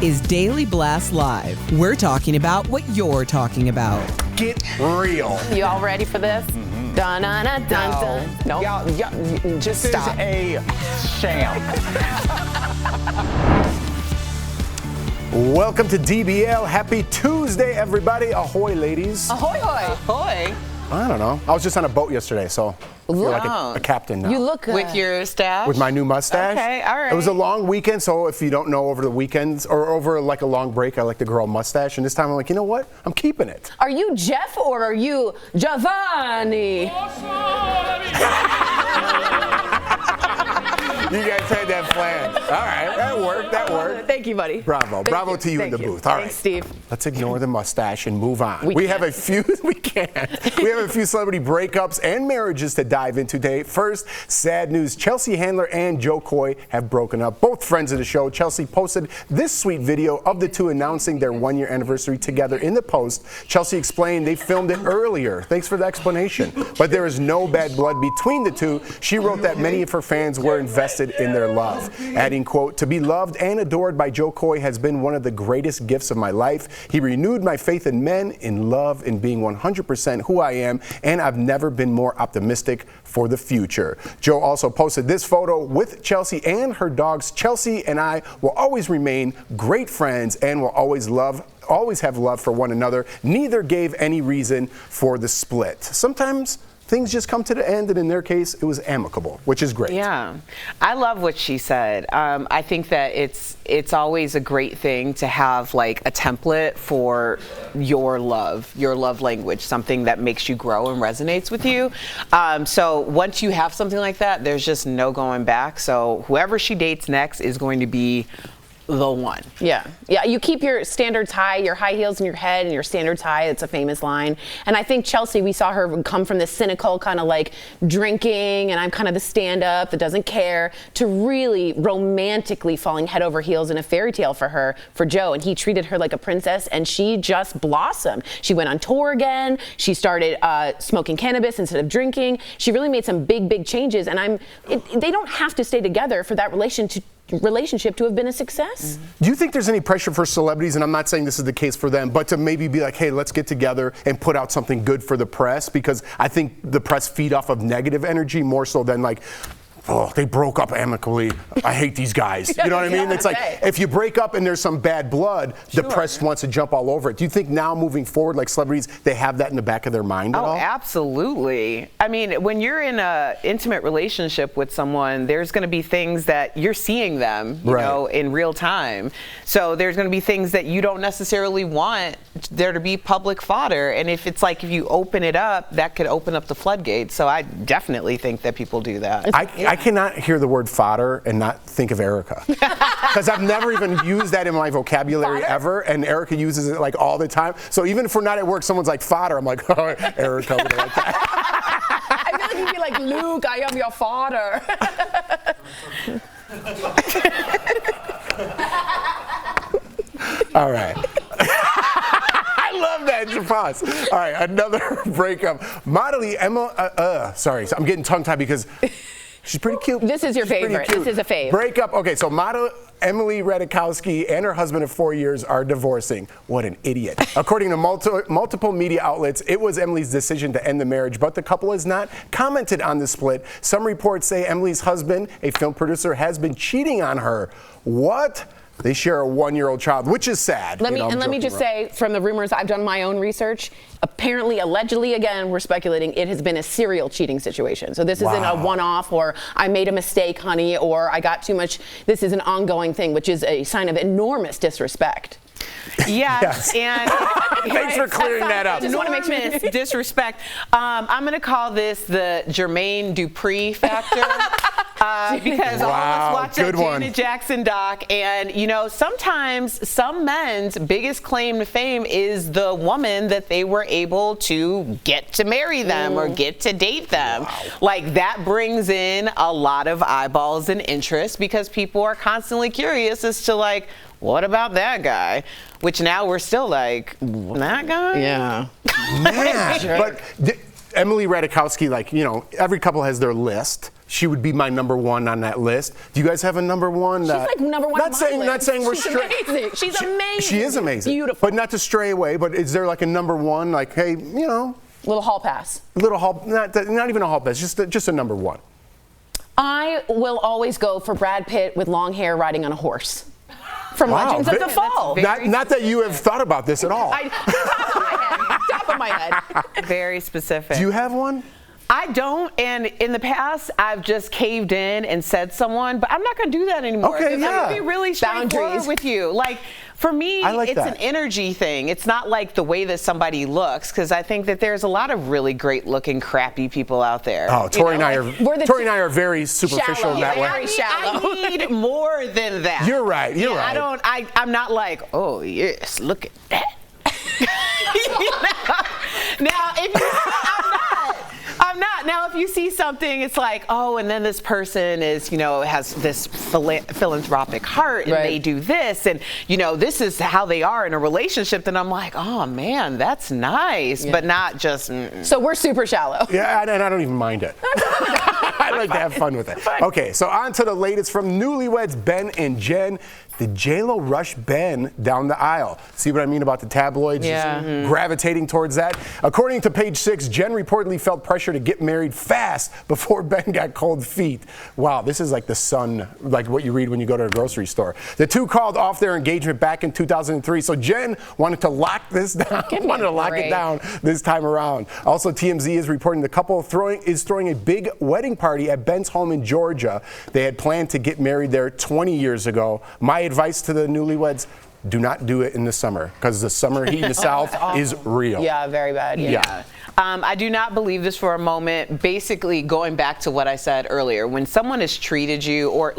is Daily Blast Live. We're talking about what you're talking about. Get real. You all ready for this? Dun dun dun dun dun. No. Y'all, just stop. This is a sham. Welcome to DBL. Happy Tuesday, everybody. Ahoy, ladies. Ahoy, hoy. Ahoy. I don't know. I was just on a boat yesterday, so I feel like a captain now. You look good. With your stash? With my new mustache. Okay, all right. It was a long weekend, so if you don't know, over the weekends or over like a long break, I like to grow a mustache. And this time I'm like, you know what? I'm keeping it. Are you Jeff or are you Giovanni? You guys had that planned. All right, that worked. That worked. Thank you, buddy. Bravo. Bravo to you in the booth. All right. Thanks, Steve. Let's ignore the mustache and move on. We have a few celebrity breakups and marriages to dive into today. First, sad news. Chelsea Handler and Joe Coy have broken up. Both friends of the show. Chelsea posted this sweet video of the two announcing their one-year anniversary together in the post. Chelsea explained they filmed it earlier. Thanks for the explanation. But there is no bad blood between the two. She wrote that many of her fans were invested in their love, adding, quote, "To be loved and adored by Joe Coy has been one of the greatest gifts of my life. He renewed my faith in men, in love, in being 100% who I am, and I've never been more optimistic for the future." Joe also posted this photo with Chelsea and her dogs. "Chelsea and I will always remain great friends and will always have love for one another. Neither gave any reason for the split." Sometimes things just come to the end, and in their case, it was amicable, which is great. Yeah, I love what she said. I think that it's always a great thing to have like a template for your love language, something that makes you grow and resonates with you. So once you have something like that, there's just no going back. So whoever she dates next is going to be the one. Yeah. You keep your standards high, your high heels in your head and your standards high. It's a famous line. And I think Chelsea, we saw her come from this cynical kind of like drinking and I'm kind of the stand-up that doesn't care, to really romantically falling head over heels in a fairy tale for Joe. And he treated her like a princess and she just blossomed. She went on tour again. She started smoking cannabis instead of drinking. She really made some big changes. And they don't have to stay together for that relationship to have been a success. Do you think there's any pressure for celebrities, and I'm not saying this is the case for them, but to maybe be like, hey, let's get together and put out something good for the press? Because I think the press feed off of negative energy more so than like, oh, they broke up amicably. I hate these guys. You know what I mean? It's like, if you break up and there's some bad blood, the press wants to jump all over it. Do you think now moving forward, like celebrities, they have that in the back of their mind at all? Oh, absolutely. I mean, when you're in an intimate relationship with someone, there's going to be things that you're seeing them, you know, in real time. So there's going to be things that you don't necessarily want there to be public fodder. And if you open it up, that could open up the floodgates. So I definitely think that people do that. I cannot hear the word fodder and not think of Erica. Because I've never even used that in my vocabulary ever, and Erica uses it like all the time. So even if we're not at work, someone's like fodder, I'm like, oh, Erica would like that. I feel like you'd be like, Luke, I am your fodder. All right. I love that pause. All right, another breakup. Modelie Emma, sorry, I'm getting tongue-tied because she's pretty cute. This is your favorite. This is a fave. Breakup. Okay, so model Emily Ratajkowski and her husband of 4 years are divorcing. What an idiot. According to multiple media outlets, it was Emily's decision to end the marriage, but the couple has not commented on the split. Some reports say Emily's husband, a film producer, has been cheating on her. What? They share a 1-year-old child, which is sad. Let me just say, from the rumors, I've done my own research. Apparently, allegedly, again, we're speculating, it has been a serial cheating situation. So this isn't a one-off, or I made a mistake, honey, or I got too much. This is an ongoing thing, which is a sign of enormous disrespect. Yes. And thanks for clearing that up. Just want to make sure disrespect. I'm going to call this the Jermaine Dupri factor. Because all of us watch that Janet Jackson doc, and you know, sometimes some men's biggest claim to fame is the woman that they were able to get to marry them or get to date them. Like, that brings in a lot of eyeballs and interest because people are constantly curious as to, like, what about that guy? Which now we're still like, that guy? Yeah. Man. But Emily Ratajkowski, like, you know, every couple has their list. she would be my number one on that list. Do you guys have a number one? She's like number one on my list. Not saying we're She's straight. amazing. She's amazing. She is amazing. Beautiful. But not to stray away, but is there like a number one? Like, hey, you know. Little hall pass. Little hall, not even a hall pass, just a number one. I will always go for Brad Pitt with long hair riding on a horse. From Legends of the Fall. Not that you have thought about this at all. Top of my head. Very specific. Do you have one? I don't, and in the past, I've just caved in and said someone, but I'm not going to do that anymore. Okay, yeah. I'm going to be really straightforward with you. Like, for me, it's an energy thing. It's not like the way that somebody looks, because I think that there's a lot of really great-looking, crappy people out there. Oh, Tori and I are very superficial in that way. Very shallow. I need more than that. You're right. You're right. I'm not like, oh yes, look at that. Now, if you, I'm not. Now, if you see something, it's like, oh, and then this person is, has this philanthropic heart, and they do this, and, this is how they are in a relationship, then I'm like, oh, man, that's nice, but not just. So we're super shallow. Yeah, and I don't even mind it. I like to have fun with it. Okay, so on to the latest from newlyweds Ben and Jen. Did JLo rush Ben down the aisle? See what I mean about the tabloids gravitating towards that? According to Page 6, Jen reportedly felt pressure to get married fast before Ben got cold feet. Wow, this is like the Sun, like what you read when you go to a grocery store. The two called off their engagement back in 2003, so Jen wanted to lock this down, it down this time around. Also, TMZ is reporting the couple is throwing a big wedding party at Ben's home in Georgia. They had planned to get married there 20 years ago. My advice to the newlyweds: do not do it in the summer, because the summer heat in the South is real. Yeah, very bad. Yeah. I do not believe this for a moment. Basically, going back to what I said earlier, when someone has treated you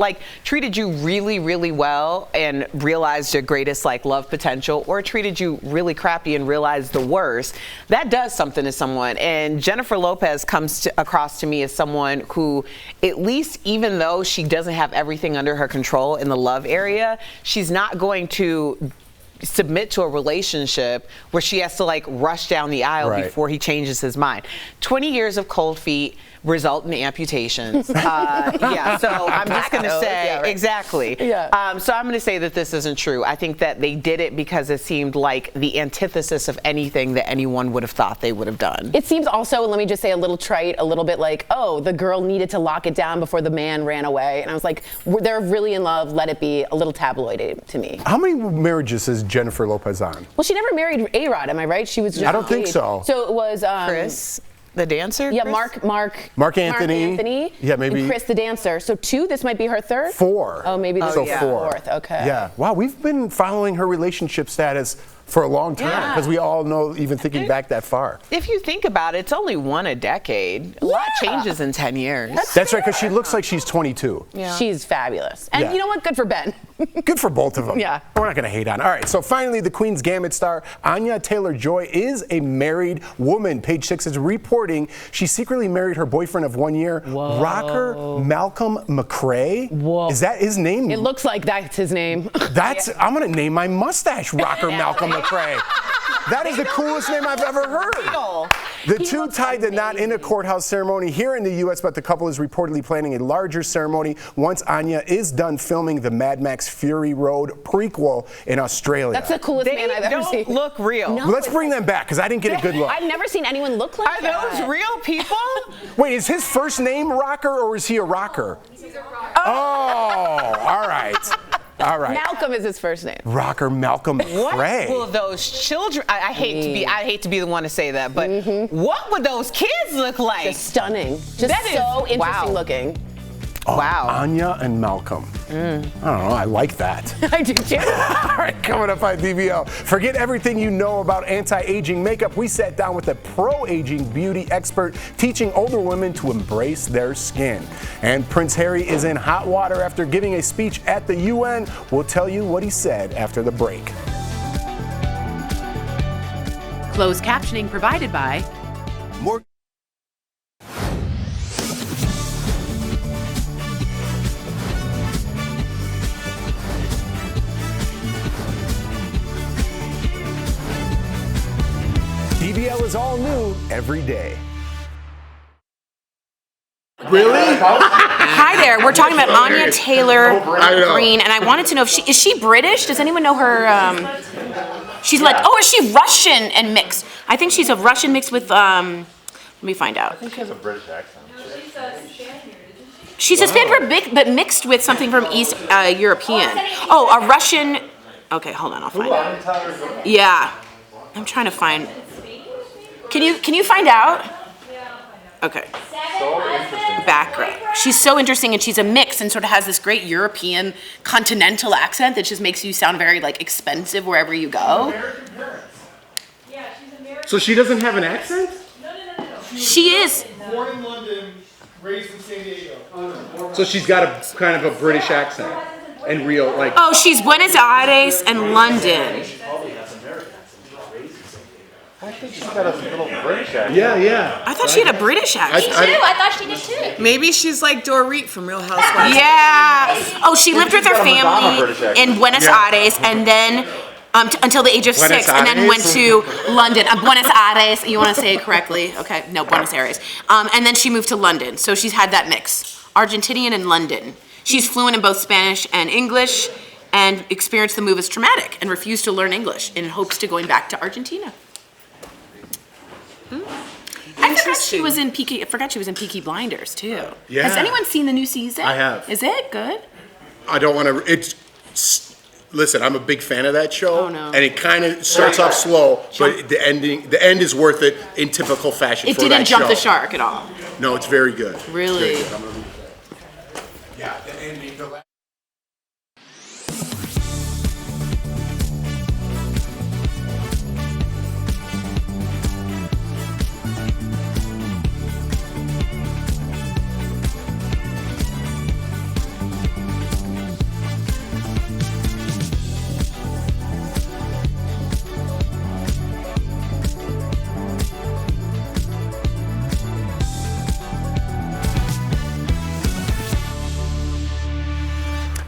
treated you really, really well and realized your greatest love potential, or treated you really crappy and realized the worst, that does something to someone. And Jennifer Lopez comes across to me as someone who, at least even though she doesn't have everything under her control in the love area, she's not going to submit to a relationship where she has to rush down the aisle before he changes his mind. 20 years of cold feet result in amputations. So I'm just going to say, exactly. So I'm going to say that this isn't true. I think that they did it because it seemed like the antithesis of anything that anyone would have thought they would have done. It seems also, let me just say, a little trite, a little bit like, oh, the girl needed to lock it down before the man ran away. And I was like, they're really in love, let it be. A little tabloidy to me. How many marriages is Jennifer Lopez on? Well, she never married A-Rod, am I right? She was just I don't think so. So it was Chris, the dancer? Yeah, Chris? Mark Anthony. Yeah, maybe. And Chris, the dancer. So 2, this might be her 3rd? 4. Oh, maybe this is 4th. Okay. Yeah. Wow, we've been following her relationship status for a long time, because we all know, even thinking back that far. If you think about it, it's only one a decade. A lot changes in 10 years. That's right, because she looks like she's 22. Yeah. She's fabulous. And you know what? Good for Ben. Good for both of them. Yeah. We're not going to hate on it. All right, so finally, the Queen's Gambit star, Anya Taylor-Joy, is a married woman. Page 6 is reporting she secretly married her boyfriend of 1 year, rocker Malcolm McRae. Whoa. Is that his name? It looks like that's his name. I'm going to name my mustache rocker Malcolm McRae. That is the coolest name I've ever heard. The two tied the knot in a courthouse ceremony here in the U.S., but the couple is reportedly planning a larger ceremony once Anya is done filming the Mad Max Fury Road prequel in Australia. That's the coolest man I've ever seen. They don't look real. No, let's bring them back, because I didn't get a good look. I've never seen anyone look like that. Are those real people? Wait, is his first name Rocker, or is he a rocker? He's a rocker. Oh, all right. All right. Malcolm is his first name. Rocker Malcolm McRae. What will those children? I hate to be the one to say that, but what would those kids look like? Just stunning. Just so interesting looking. Oh, wow. Anya and Malcolm. I don't know. I like that. I do too. All right, coming up on DBL. Forget everything you know about anti-aging makeup. We sat down with a pro-aging beauty expert teaching older women to embrace their skin. And Prince Harry is in hot water after giving a speech at the UN. We'll tell you what he said after the break. Closed captioning provided by More. DBL is all new every day. Really? there. We're talking about Anya Taylor-Joy, and I wanted to know if is she British? Does anyone know her? She's like, is she Russian and mixed? I think she's a Russian mixed with. Let me find out. I think she has a British accent. She's Hispanic, but mixed with something from East European. Oh, a Russian. Okay, hold on, I'll find out. Yeah, I'm trying to find. Can you find out? Okay. So interesting. Background. She's so interesting, and she's a mix, and sort of has this great European continental accent that just makes you sound very like expensive wherever you go. So she doesn't have an accent? No. She is. Born in London, raised in San Diego. So she's got a kind of a British accent and real like. Oh, she's Buenos Aires and London. I think she's got a little British accent. Yeah. I thought she had a British accent. I thought she did too. Maybe she's like Dorit from Real Housewives. Yeah. Oh, she lived with her family in Buenos Aires, and then until the age of 6, and then went to London. Buenos Aires. You want to say it correctly? Okay. No, Buenos Aires. And then she moved to London. So she's had that mix, Argentinian and London. She's fluent in both Spanish and English, and experienced the move as traumatic, and refused to learn English in hopes to going back to Argentina. I forgot she was in Peaky Blinders too. Yeah. Has anyone seen the new season? I have. Is it good? I don't want to. Listen, I'm a big fan of that show, and it kind of starts off slow, but the end is worth it in typical fashion. It didn't jump the shark at all. No, it's very good. Really? Very good. Yeah, the ending.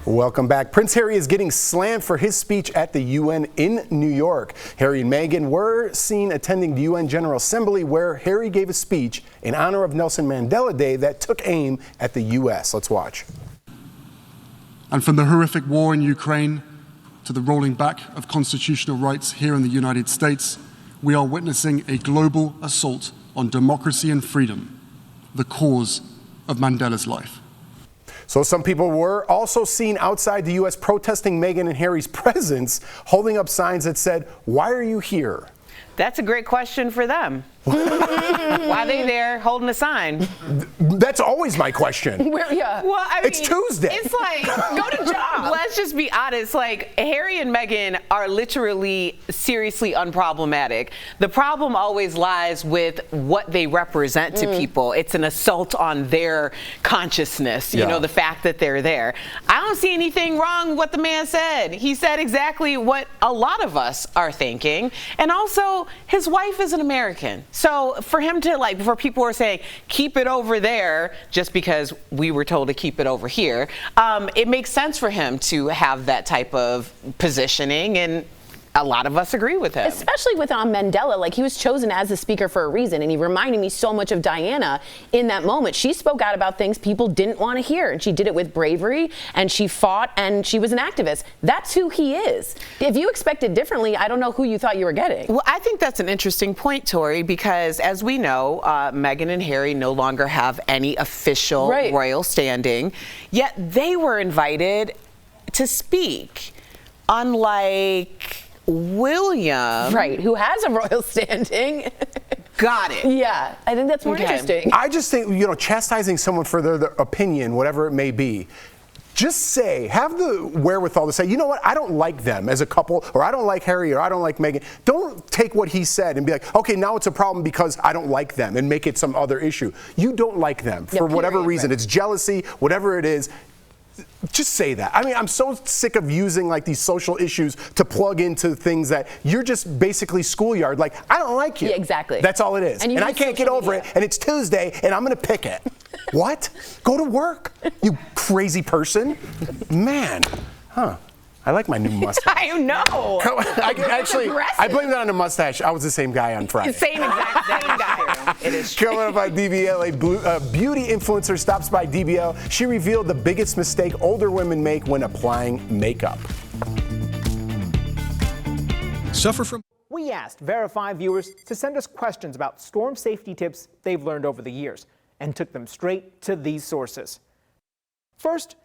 Welcome back. Prince Harry is getting slammed for his speech at the UN in New York. Harry and Meghan were seen attending the UN General Assembly, where Harry gave a speech in honor of Nelson Mandela Day that took aim at the U.S. Let's watch. And from the horrific war in Ukraine to the rolling back of constitutional rights here in the United States, we are witnessing a global assault on democracy and freedom, the cause of Mandela's life. So some people were also seen outside the U.S. protesting Meghan and Harry's presence, holding up signs that said, "Why are you here?" That's a great question for them. Why are they there holding a sign? That's always my question. Well, I mean, it's Tuesday. It's like, go to job. Let's just be honest. Like, Harry and Meghan are literally seriously unproblematic. The problem always lies with what they represent to people. It's an assault on their consciousness, you know, the fact that they're there. I don't see anything wrong with what the man said. He said exactly what a lot of us are thinking. And also, his wife is an American. So for him to, like, for people who are saying, keep it over there, just because we were told to keep it over here, it makes sense for him to have that type of positioning, and a lot of us agree with him. Especially with Mandela, like, he was chosen as the speaker for a reason, and he reminded me so much of Diana in that moment. She spoke out about things people didn't want to hear, and she did it with bravery, and she fought, and she was an activist. That's who he is. If you expected differently, I don't know who you thought you were getting. Well, I think that's an interesting point, Tori, because as we know, Meghan and Harry no longer have any official royal standing, yet they were invited to speak, unlike William, who has a royal standing. Got it. Yeah, I think that's more interesting. I just think, chastising someone for their opinion, whatever it may be, just say, have the wherewithal to say, you know what, I don't like them as a couple, or I don't like Harry, or I don't like Meghan. Don't take what he said and be like, okay, now it's a problem because I don't like them, and make it some other issue. You don't like them for whatever reason. It's jealousy, whatever it is. Just say that. I mean, I'm so sick of using like these social issues to plug into things that you're just basically schoolyard. Like, I don't like you. Yeah, exactly. That's all it is. And I can't get over it, and it's Tuesday, and I'm going to pick it. What? Go to work, you crazy person. Man. Huh. I like my new mustache. I know. I blame that on the mustache. I was the same guy on Friday. Same exact same guy. It is true. Coming up on DBL, a beauty influencer stops by DBL. She revealed the biggest mistake older women make when applying makeup. We asked Verify viewers to send us questions about storm safety tips they've learned over the years and took them straight to these sources. First,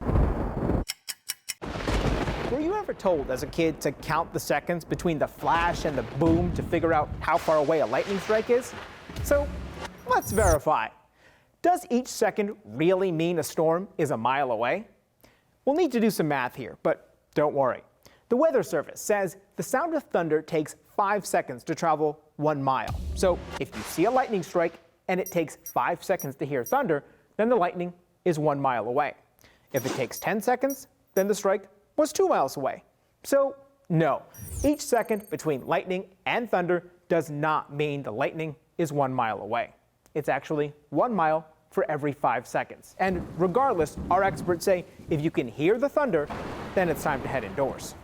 were you ever told as a kid to count the seconds between the flash and the boom to figure out how far away a lightning strike is? So let's verify. Does each second really mean a storm is a mile away? We'll need to do some math here, but don't worry. The Weather Service says the sound of thunder takes 5 seconds to travel 1 mile. So if you see a lightning strike and it takes 5 seconds to hear thunder, then the lightning is 1 mile away. If it takes 10 seconds, then the strike was 2 miles away. So no, each second between lightning and thunder does not mean the lightning is 1 mile away. It's actually 1 mile for every 5 seconds. And regardless, our experts say if you can hear the thunder, then it's time to head indoors.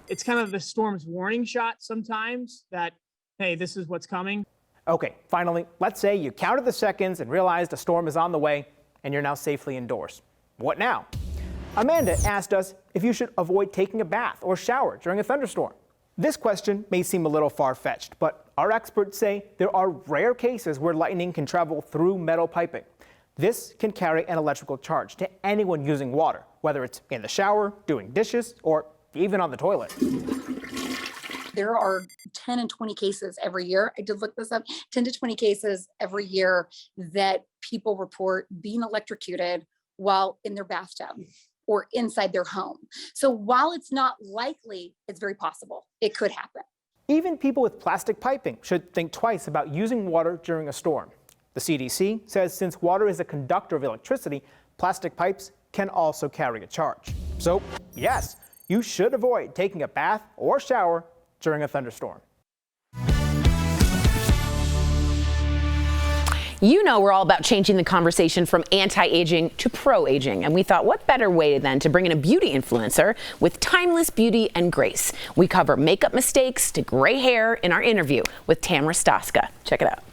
It's kind of the storm's warning shot sometimes that, hey, this is what's coming. Okay, finally, let's say you counted the seconds and realized a storm is on the way and you're now safely indoors. What now? Amanda asked us if you should avoid taking a bath or shower during a thunderstorm. This question may seem a little far-fetched, but our experts say there are rare cases where lightning can travel through metal piping. This can carry an electrical charge to anyone using water, whether it's in the shower, doing dishes, or even on the toilet. There are 10 and 20 cases every year. I did look this up, 10 to 20 cases every year that people report being electrocuted while in their bathtub or inside their home. So while it's not likely, it's very possible. It could happen. Even people with plastic piping should think twice about using water during a storm. The CDC says since water is a conductor of electricity, plastic pipes can also carry a charge. So yes, you should avoid taking a bath or shower during a thunderstorm. You know we're all about changing the conversation from anti-aging to pro-aging, and we thought what better way than to bring in a beauty influencer with timeless beauty and grace. We cover makeup mistakes to gray hair in our interview with Tamara Staska. Check it out.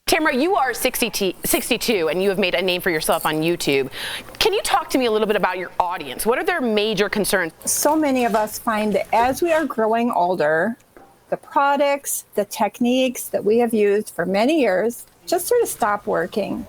Tamara, you are 62 and you have made a name for yourself on YouTube. Can you talk to me a little bit about your audience? What are their major concerns? So many of us find that as we are growing older, the products, the techniques that we have used for many years just sort of stop working.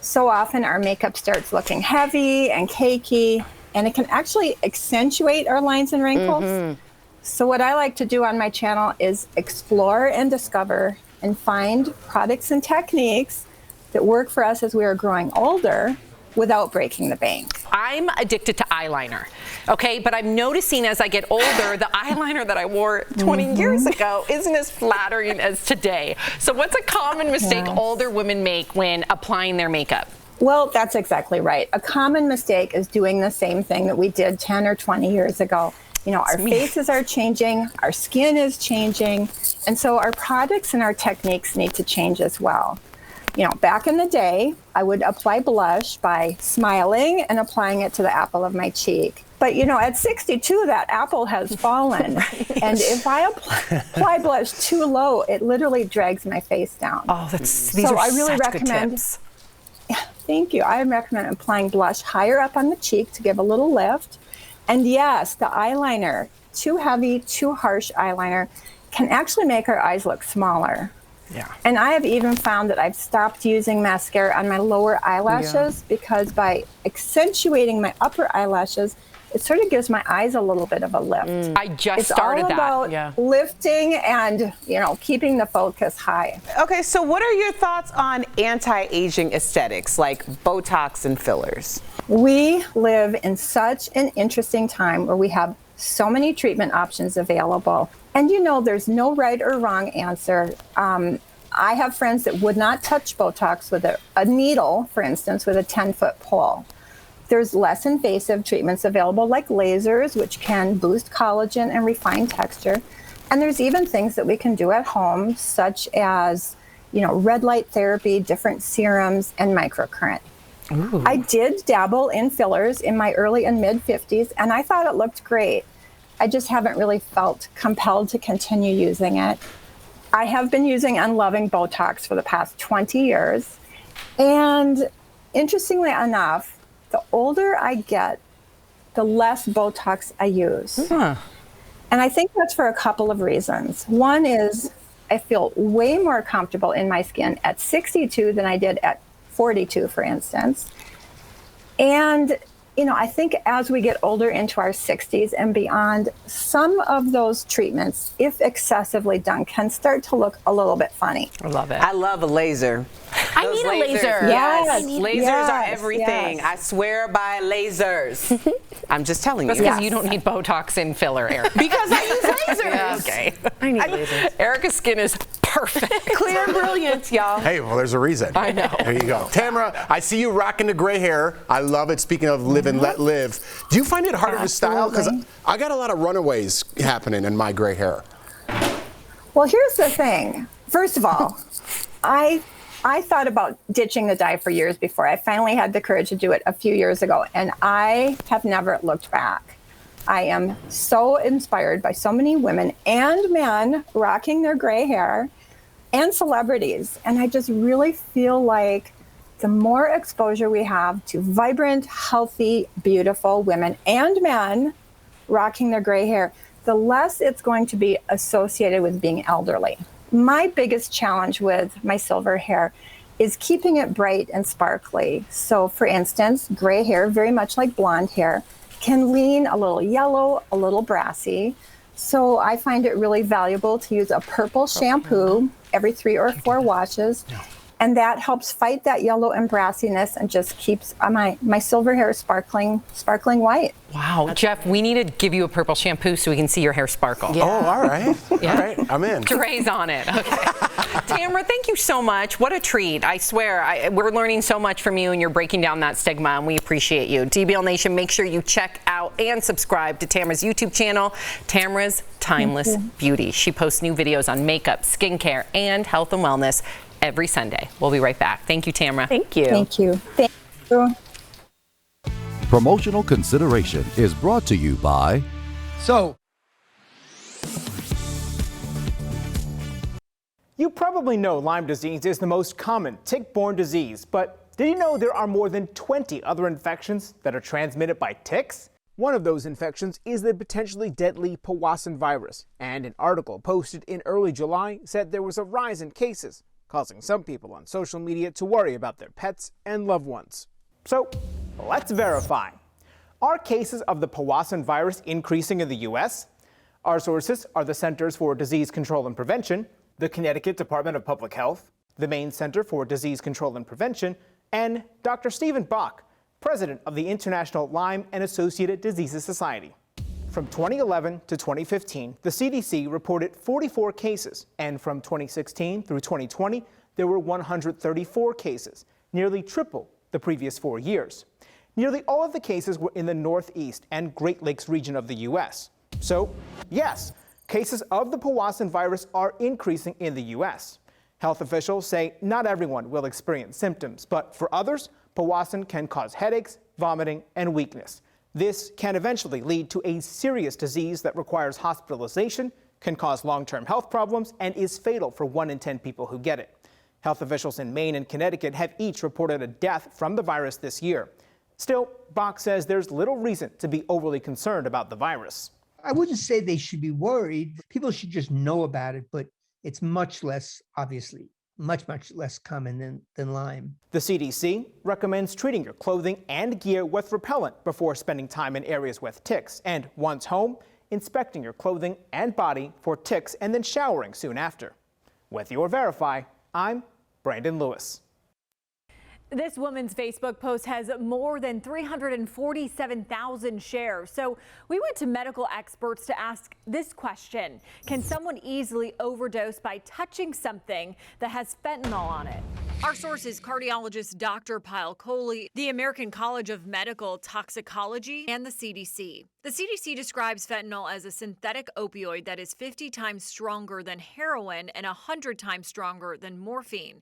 So often our makeup starts looking heavy and cakey, and it can actually accentuate our lines and wrinkles. Mm-hmm. So what I like to do on my channel is explore and discover and find products and techniques that work for us as we are growing older without breaking the bank. I'm addicted to eyeliner, okay? But I'm noticing as I get older, the eyeliner that I wore 20 years ago isn't as flattering as today. So what's a common mistake older women make when applying their makeup? Well, that's exactly right. A common mistake is doing the same thing that we did 10 or 20 years ago. You know, our faces are changing, our skin is changing, and so our products and our techniques need to change as well. You know, back in the day, I would apply blush by smiling and applying it to the apple of my cheek. But, you know, at 62, that apple has fallen. Right. And if I apply blush too low, it literally drags my face down. Oh, these are I really such recommend, good tips. Thank you. I recommend applying blush higher up on the cheek to give a little lift. And yes, the eyeliner, too heavy, too harsh eyeliner, can actually make our eyes look smaller. Yeah. And I have even found that I've stopped using mascara on my lower eyelashes because by accentuating my upper eyelashes, it sort of gives my eyes a little bit of a lift. I just started that. It's all about lifting and, you know, keeping the focus high. Okay, so what are your thoughts on anti-aging aesthetics like Botox and fillers? We live in such an interesting time where we have so many treatment options available. And you know, there's no right or wrong answer. I have friends that would not touch Botox with a needle, for instance, with a 10-foot pole. There's less invasive treatments available like lasers, which can boost collagen and refine texture. And there's even things that we can do at home, such as, you know, red light therapy, different serums, and microcurrent. Ooh. I did dabble in fillers in my early and mid 50s, and I thought it looked great. I just haven't really felt compelled to continue using it. I have been using and loving Botox for the past 20 years. And interestingly enough, the older I get, the less Botox I use. Huh. And I think that's for a couple of reasons. One is I feel way more comfortable in my skin at 62 than I did at 42, for instance. And I think as we get older into our 60s and beyond, some of those treatments, if excessively done, can start to look a little bit funny. I love it. I love a laser. I need a laser. Yes. Lasers are everything. I swear by lasers. I'm just telling you. That's because you don't need Botox in filler, Erica. Because I use lasers. Yeah, okay. I need lasers. Erica's skin is perfect. Clear and brilliant, y'all. Hey, well, there's a reason. I know. There you go. Tamara, I see you rocking the gray hair. I love it. Speaking of live and let live, do you find it harder to style? Because I got a lot of runaways happening in my gray hair. Well, here's the thing. First of all, I thought about ditching the dye for years before. I finally had the courage to do it a few years ago, and I have never looked back. I am so inspired by so many women and men rocking their gray hair and celebrities. And I just really feel like the more exposure we have to vibrant, healthy, beautiful women and men rocking their gray hair, the less it's going to be associated with being elderly. My biggest challenge with my silver hair is keeping it bright and sparkly. So for instance, gray hair, very much like blonde hair, can lean a little yellow, a little brassy. So I find it really valuable to use a purple shampoo every 3 or 4 washes. And that helps fight that yellow and brassiness and just keeps my silver hair sparkling white. Wow, Jeff, we need to give you a purple shampoo so we can see your hair sparkle. Yeah. Oh, all right. Yeah. All right, I'm in. Dre's on it. Okay. Tamara, thank you so much. What a treat. I swear, we're learning so much from you, and you're breaking down that stigma, and we appreciate you. DBL Nation, make sure you check out and subscribe to Tamara's YouTube channel, Tamara's Timeless Beauty. She posts new videos on makeup, skincare, and health and wellness every Sunday. We'll be right back. Thank you, Tamara. Thank you. Thank you. Thank you. Promotional consideration is brought to you by You probably know Lyme disease is the most common tick-borne disease, but did you know there are more than 20 other infections that are transmitted by ticks? One of those infections is the potentially deadly Powassan virus, and an article posted in early July said there was a rise in cases, causing some people on social media to worry about their pets and loved ones. So, let's verify. Are cases of the Powassan virus increasing in the U.S.? Our sources are the Centers for Disease Control and Prevention, the Connecticut Department of Public Health, the Maine Center for Disease Control and Prevention, and Dr. Stephen Bach, president of the International Lyme and Associated Diseases Society. From 2011 to 2015, the CDC reported 44 cases, and from 2016 through 2020, there were 134 cases, nearly triple the previous 4 years. Nearly all of the cases were in the Northeast and Great Lakes region of the U.S. So, yes, cases of the Powassan virus are increasing in the U.S. Health officials say not everyone will experience symptoms, but for others, Powassan can cause headaches, vomiting, and weakness. This can eventually lead to a serious disease that requires hospitalization, can cause long-term health problems, and is fatal for 1 in 10 people who get it. Health officials in Maine and Connecticut have each reported a death from the virus this year. Still, Bach says there's little reason to be overly concerned about the virus. I wouldn't say they should be worried. People should just know about it, but it's much less, obviously, much less common than Lyme. The CDC recommends treating your clothing and gear with repellent before spending time in areas with ticks, and once home, inspecting your clothing and body for ticks and then showering soon after. With your Verify, I'm Brandon Lewis. This woman's Facebook post has more than 347,000 shares. So we went to medical experts to ask this question. Can someone easily overdose by touching something that has fentanyl on it? Our source is cardiologist Dr. Pyle Coley, the American College of Medical Toxicology, and the CDC. The CDC describes fentanyl as a synthetic opioid that is 50 times stronger than heroin and 100 times stronger than morphine.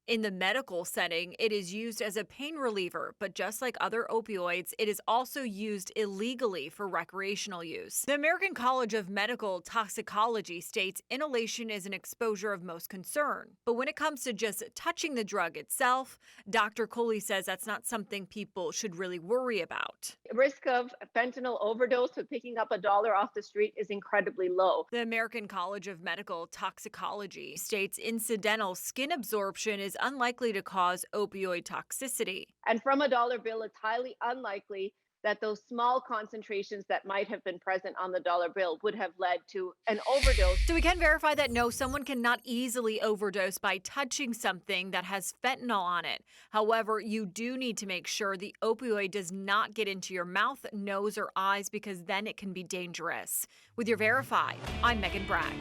In the medical setting, it is used as a pain reliever, but just like other opioids, it is also used illegally for recreational use. The American College of Medical Toxicology states inhalation is an exposure of most concern. But when it comes to just touching the drug itself, Dr. Coley says that's not something people should really worry about. Risk of fentanyl overdose with picking up $1 off the street is incredibly low. The American College of Medical Toxicology states incidental skin absorption is unlikely to cause opioid toxicity. And from a dollar bill, it's highly unlikely that those small concentrations that might have been present on the dollar bill would have led to an overdose. So we can verify that no, someone cannot easily overdose by touching something that has fentanyl on it. However, you do need to make sure the opioid does not get into your mouth, nose, or eyes, because then it can be dangerous. With your Verify, I'm Megan Bragg.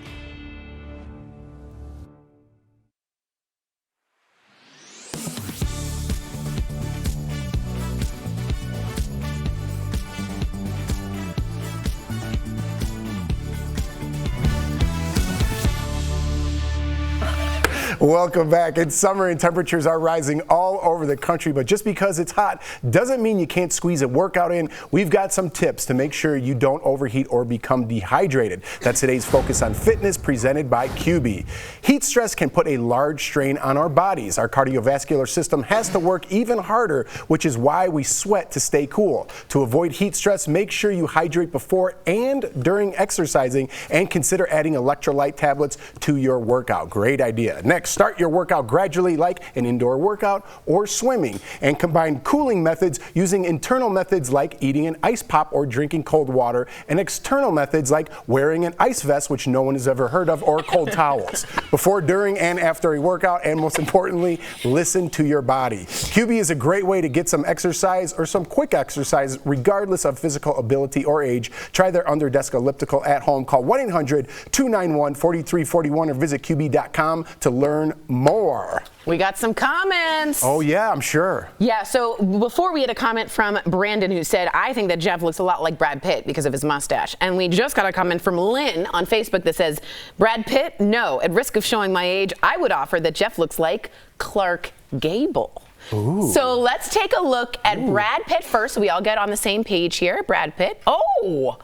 Welcome back. It's summer and temperatures are rising all over the country, but just because it's hot doesn't mean you can't squeeze a workout in. We've got some tips to make sure you don't overheat or become dehydrated. That's today's Focus on Fitness presented by QB. Heat stress can put a large strain on our bodies. Our cardiovascular system has to work even harder, which is why we sweat to stay cool. To avoid heat stress, make sure you hydrate before and during exercising, and consider adding electrolyte tablets to your workout. Great idea. Next, start your workout gradually, like an indoor workout or swimming, and combine cooling methods using internal methods like eating an ice pop or drinking cold water, and external methods like wearing an ice vest, which no one has ever heard of, or cold towels. Before, during, and after a workout, and most importantly, listen to your body. QB is a great way to get some exercise or some quick exercise regardless of physical ability or age. Try their under-desk elliptical at home. Call 1-800-291-4341 or visit QB.com to learn more. We got some comments. Oh yeah, I'm sure. Yeah, so before we had a comment from Brandon who said, I think that Jeff looks a lot like Brad Pitt because of his mustache. And we just got a comment from Lynn on Facebook that says, Brad Pitt? No. At risk of showing my age, I would offer that Jeff looks like Clark Gable. Ooh. So let's take a look at Brad Pitt first, so we all get on the same page here. Brad Pitt. Oh!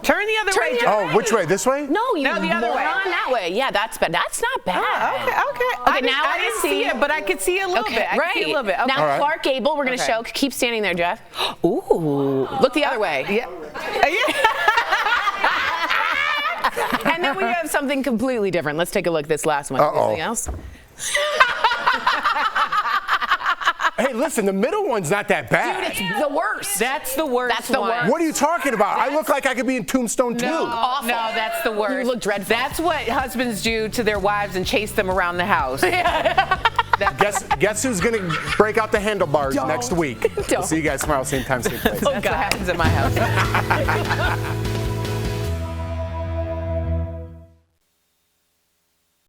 Turn the other way. Oh, which way? This way? No, you No, the other way. on that way. Yeah, that's not bad. Oh, okay. Okay, now I didn't see it, but I could see a little bit. I could see a little bit. Okay. Now, right. Clark Gable, we're going to show. Keep standing there, Jeff. Ooh. Look the other way. Yeah. And then we have something completely different. Let's take a look at this last one. Anything else? Hey, listen, the middle one's not that bad. Dude, it's the worst. That's the worst. That's the worst. What are you talking about? I look like I could be in Tombstone 2. Awful. No, that's the worst. You look dreadful. That's what husbands do to their wives and chase them around the house. Guess who's going to break out the handlebars next week? We'll see you guys tomorrow, same time, same place. That's what happens at my house.